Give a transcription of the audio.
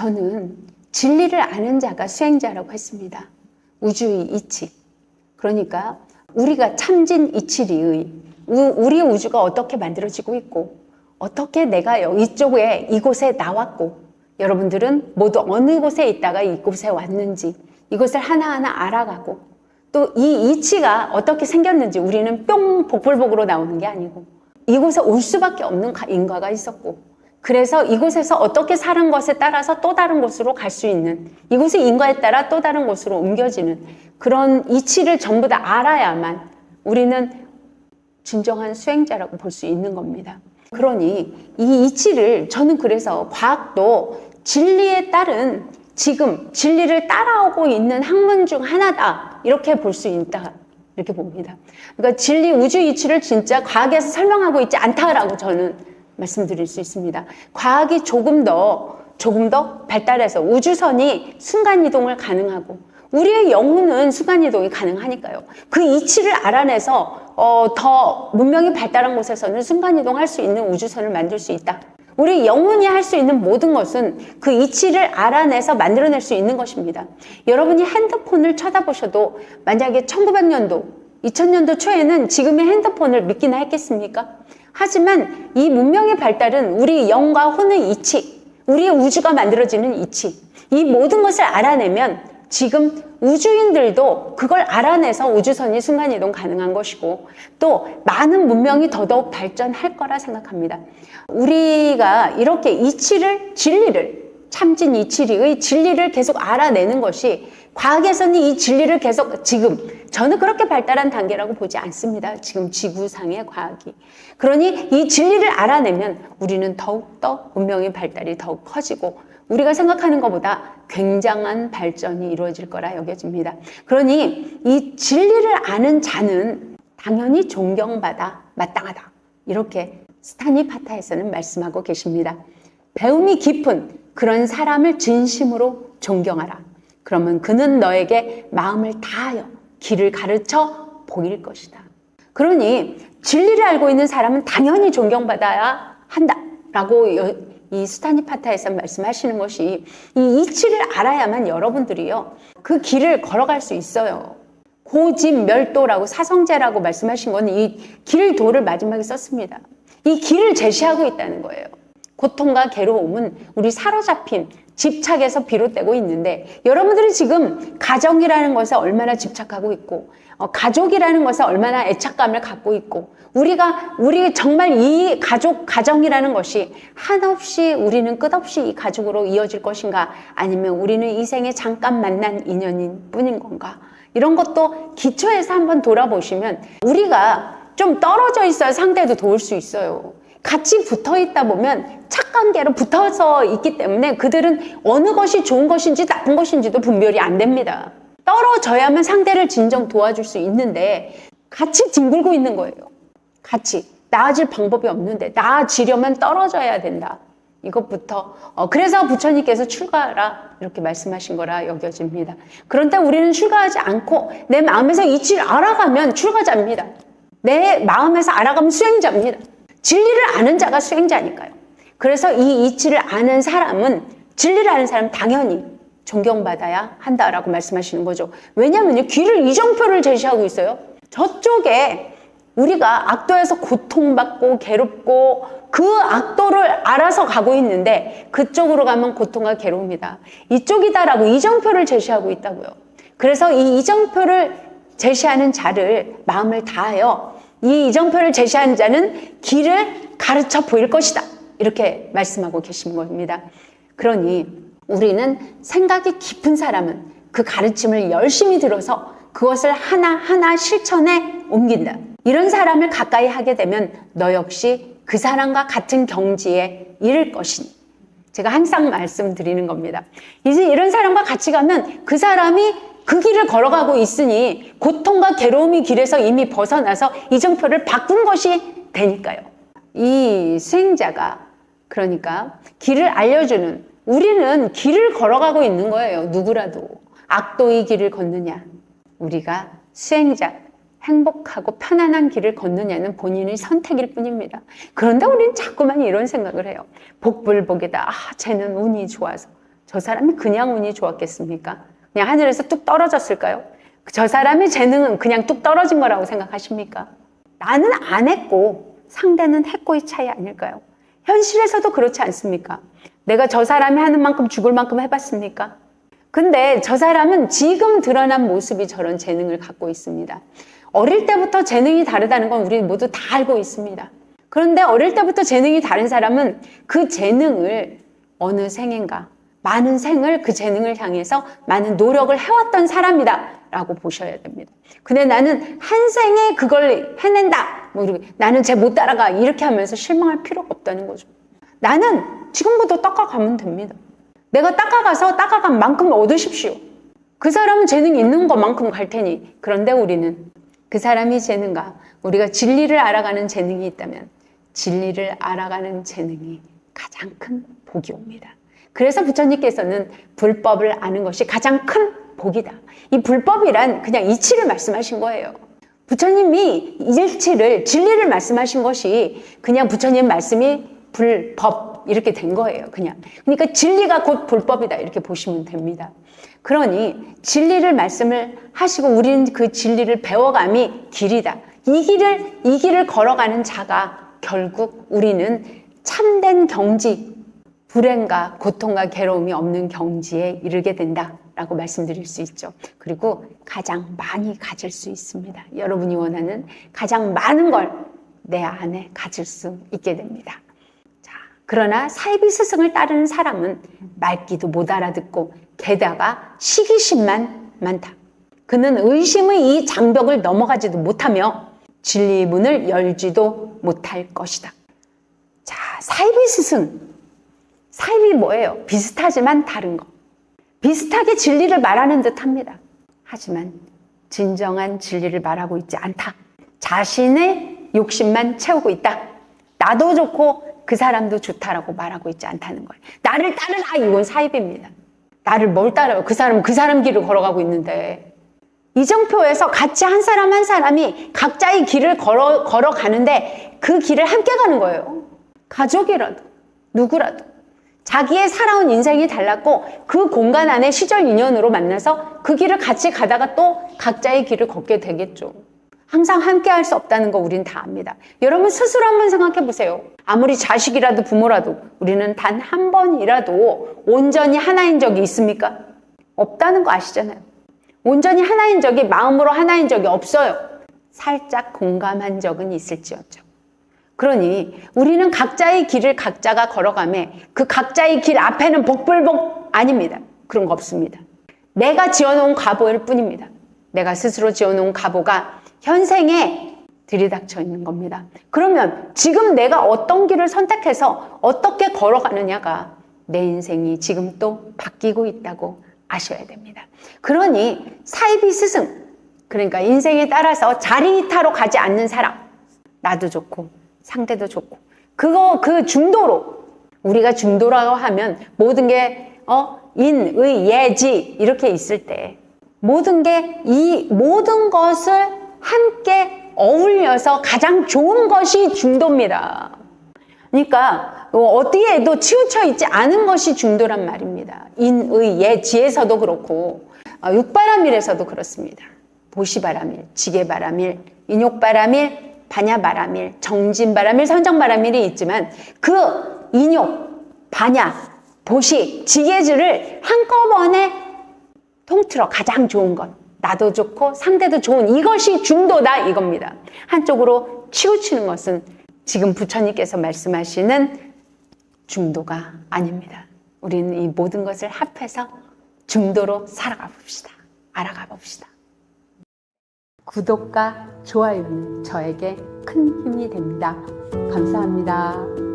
저는 진리를 아는 자가 수행자라고 했습니다. 우주의 이치. 그러니까 우리가 참진 이치리의 우리의 우주가 어떻게 만들어지고 있고 어떻게 내가 이곳에 나왔고 여러분들은 모두 어느 곳에 있다가 이곳에 왔는지 이것을 하나하나 알아가고 또 이 이치가 어떻게 생겼는지 우리는 뿅 복불복으로 나오는 게 아니고 이곳에 올 수밖에 없는 인과가 있었고 그래서 이곳에서 어떻게 사는 것에 따라서 또 다른 곳으로 갈 수 있는 이곳의 인과에 따라 또 다른 곳으로 옮겨지는 그런 이치를 전부 다 알아야만 우리는 진정한 수행자라고 볼 수 있는 겁니다. 그러니 이 이치를 저는 그래서 과학도 진리에 따른 지금 진리를 따라오고 있는 학문 중 하나다 이렇게 볼 수 있다 이렇게 봅니다. 그러니까 진리 우주 이치를 진짜 과학에서 설명하고 있지 않다라고 저는 말씀드릴 수 있습니다. 과학이 조금 더 발달해서 우주선이 순간이동을 가능하고 우리의 영혼은 순간이동이 가능하니까요. 그 이치를 알아내서 더 문명이 발달한 곳에서는 순간이동할 수 있는 우주선을 만들 수 있다. 우리 영혼이 할 수 있는 모든 것은 그 이치를 알아내서 만들어낼 수 있는 것입니다. 여러분이 핸드폰을 쳐다보셔도 만약에 1900년도, 2000년도 초에는 지금의 핸드폰을 믿기나 했겠습니까? 하지만 이 문명의 발달은 우리 영과 혼의 이치, 우리의 우주가 만들어지는 이치, 이 모든 것을 알아내면 지금 우주인들도 그걸 알아내서 우주선이 순간이동 가능한 것이고 또 많은 문명이 더더욱 발전할 거라 생각합니다. 우리가 이렇게 이치를, 진리를, 참진 이치리의 진리를 계속 알아내는 것이 과학에서는 이 진리를 계속 지금 저는 그렇게 발달한 단계라고 보지 않습니다. 지금 지구상의 과학이. 그러니 이 진리를 알아내면 우리는 더욱더 문명의 발달이 더욱 커지고 우리가 생각하는 것보다 굉장한 발전이 이루어질 거라 여겨집니다. 그러니 이 진리를 아는 자는 당연히 존경받아 마땅하다. 이렇게 스타니파타에서는 말씀하고 계십니다. 배움이 깊은 그런 사람을 진심으로 존경하라. 그러면 그는 너에게 마음을 다하여 길을 가르쳐 보일 것이다. 그러니 진리를 알고 있는 사람은 당연히 존경받아야 한다라고 이 스타니파타에서 말씀하시는 것이 이 이치를 알아야만 여러분들이요 그 길을 걸어갈 수 있어요. 고집멸도라고 사성제라고 말씀하신 건 이 길도를 마지막에 썼습니다. 이 길을 제시하고 있다는 거예요. 고통과 괴로움은 우리 사로잡힌 집착에서 비롯되고 있는데 여러분들이 지금 가정이라는 것에 얼마나 집착하고 있고 가족이라는 것에 얼마나 애착감을 갖고 있고 우리 정말 이 가정이라는 것이 한없이 우리는 끝없이 이 가족으로 이어질 것인가 아니면 우리는 이 생에 잠깐 만난 인연인 뿐인 건가 이런 것도 기초에서 한번 돌아보시면 우리가 좀 떨어져 있어야 상대도 도울 수 있어요. 같이 붙어 있다 보면 착관계로 붙어서 있기 때문에 그들은 어느 것이 좋은 것인지 나쁜 것인지도 분별이 안 됩니다. 떨어져야만 상대를 진정 도와줄 수 있는데 같이 뒹굴고 있는 거예요. 같이 나아질 방법이 없는데 나아지려면 떨어져야 된다. 이것부터 그래서 부처님께서 출가하라 이렇게 말씀하신 거라 여겨집니다. 그런데 우리는 출가하지 않고 내 마음에서 이치를 알아가면 출가자입니다. 내 마음에서 알아가면 수행자입니다. 진리를 아는 자가 수행자니까요. 그래서 이 이치를 아는 사람은 진리를 아는 사람은 당연히 존경받아야 한다라고 말씀하시는 거죠. 왜냐하면 길을 이정표를 제시하고 있어요. 저쪽에 우리가 악도에서 고통받고 괴롭고 그 악도를 알아서 가고 있는데 그쪽으로 가면 고통과 괴로움이다. 이쪽이다라고 이정표를 제시하고 있다고요. 그래서 이 이정표를 제시하는 자를 마음을 다하여 이 이정표를 제시하는 자는 길을 가르쳐 보일 것이다. 이렇게 말씀하고 계신 겁니다. 그러니 우리는 생각이 깊은 사람은 그 가르침을 열심히 들어서 그것을 하나하나 실천에 옮긴다. 이런 사람을 가까이 하게 되면 너 역시 그 사람과 같은 경지에 이를 것이니. 제가 항상 말씀드리는 겁니다. 이제 이런 사람과 같이 가면 그 사람이 그 길을 걸어가고 있으니 고통과 괴로움의 길에서 이미 벗어나서 이정표를 바꾼 것이 되니까요. 이 수행자가 그러니까 길을 알려주는 우리는 길을 걸어가고 있는 거예요. 누구라도 악도의 길을 걷느냐 우리가 수행자 행복하고 편안한 길을 걷느냐는 본인의 선택일 뿐입니다. 그런데 우리는 자꾸만 이런 생각을 해요. 복불복이다. 쟤는 운이 좋아서 저 사람이 그냥 운이 좋았겠습니까? 그냥 하늘에서 뚝 떨어졌을까요? 저 사람의 재능은 그냥 뚝 떨어진 거라고 생각하십니까? 나는 안 했고 상대는 했고의 차이 아닐까요? 현실에서도 그렇지 않습니까? 내가 저 사람이 하는 만큼 죽을 만큼 해봤습니까? 근데 저 사람은 지금 드러난 모습이 저런 재능을 갖고 있습니다. 어릴 때부터 재능이 다르다는 건 우리 모두 다 알고 있습니다. 그런데 어릴 때부터 재능이 다른 사람은 그 재능을 어느 생인가 많은 생을 그 재능을 향해서 많은 노력을 해왔던 사람이다 라고 보셔야 됩니다. 근데 나는 한 생에 그걸 해낸다, 나는 쟤 못 따라가, 이렇게 하면서 실망할 필요가 없다는 거죠. 나는 지금부터 닦아가면 됩니다. 내가 닦아가서 닦아간 만큼 얻으십시오. 그 사람은 재능이 있는 것만큼 갈 테니. 그런데 우리는 그 사람이 재능과 우리가 진리를 알아가는 재능이 있다면 진리를 알아가는 재능이 가장 큰 복이 옵니다. 그래서 부처님께서는 불법을 아는 것이 가장 큰 복이다. 이 불법이란 그냥 이치를 말씀하신 거예요. 부처님이 일치를, 진리를 말씀하신 것이 그냥 부처님 말씀이 불법 이렇게 된 거예요. 그러니까 진리가 곧 불법이다 이렇게 보시면 됩니다. 그러니 진리를 말씀을 하시고 우리는 그 진리를 배워감이 길이다. 이 길을 걸어가는 자가 결국 우리는 참된 경지, 불행과 고통과 괴로움이 없는 경지에 이르게 된다라고 말씀드릴 수 있죠. 그리고 가장 많이 가질 수 있습니다. 여러분이 원하는 가장 많은 걸 내 안에 가질 수 있게 됩니다. 자, 그러나 사이비 스승을 따르는 사람은 말귀도 못 알아듣고 게다가 시기심만 많다. 그는 의심의 이 장벽을 넘어가지도 못하며 진리의 문을 열지도 못할 것이다. 자, 사이비 스승. 사이비 뭐예요? 비슷하지만 다른 거. 비슷하게 진리를 말하는 듯 합니다. 하지만 진정한 진리를 말하고 있지 않다. 자신의 욕심만 채우고 있다. 나도 좋고 그 사람도 좋다라고 말하고 있지 않다는 거예요. 나를 따르라, 이건 사이비입니다. 나를 뭘 따라요? 그 사람 길을 걸어가고 있는데. 이정표에서 같이 한 사람 한 사람이 각자의 길을 걸어가는데 그 길을 함께 가는 거예요. 가족이라도 누구라도 자기의 살아온 인생이 달랐고 그 공간 안에 시절 인연으로 만나서 그 길을 같이 가다가 또 각자의 길을 걷게 되겠죠. 항상 함께 할 수 없다는 거 우린 다 압니다. 여러분 스스로 한번 생각해 보세요. 아무리 자식이라도 부모라도 우리는 단 한 번이라도 온전히 하나인 적이 있습니까? 없다는 거 아시잖아요. 온전히 하나인 적이, 마음으로 하나인 적이 없어요. 살짝 공감한 적은 있을지언정. 그러니 우리는 각자의 길을 각자가 걸어가매 그 각자의 길 앞에는 복불복 아닙니다. 그런 거 없습니다. 내가 지어놓은 과보일 뿐입니다. 내가 스스로 지어놓은 과보가 현생에 들이닥쳐 있는 겁니다. 그러면 지금 내가 어떤 길을 선택해서 어떻게 걸어가느냐가 내 인생이 지금 또 바뀌고 있다고 아셔야 됩니다. 그러니 사이비 스승, 그러니까 인생에 따라서 자리이타로 가지 않는 사람, 나도 좋고 상대도 좋고 그 중도로, 우리가 중도라고 하면 모든 게 인, 의, 예, 지 이렇게 있을 때 모든 것을 함께 어울려서 가장 좋은 것이 중도입니다. 그러니까 어디에도 치우쳐 있지 않은 것이 중도란 말입니다. 인, 의, 예, 지에서도 그렇고 육바라밀에서도 그렇습니다. 보시바라밀, 지게바라밀, 인욕바라밀, 반야바라밀, 정진바라밀, 선정바라밀이 있지만 그 인욕, 반야, 보시, 지게즈를 한꺼번에 통틀어 가장 좋은 것, 나도 좋고 상대도 좋은 이것이 중도다 이겁니다. 한쪽으로 치우치는 것은 지금 부처님께서 말씀하시는 중도가 아닙니다. 우리는 이 모든 것을 합해서 중도로 살아가 봅시다. 알아가 봅시다. 구독과 좋아요는 저에게 큰 힘이 됩니다. 감사합니다.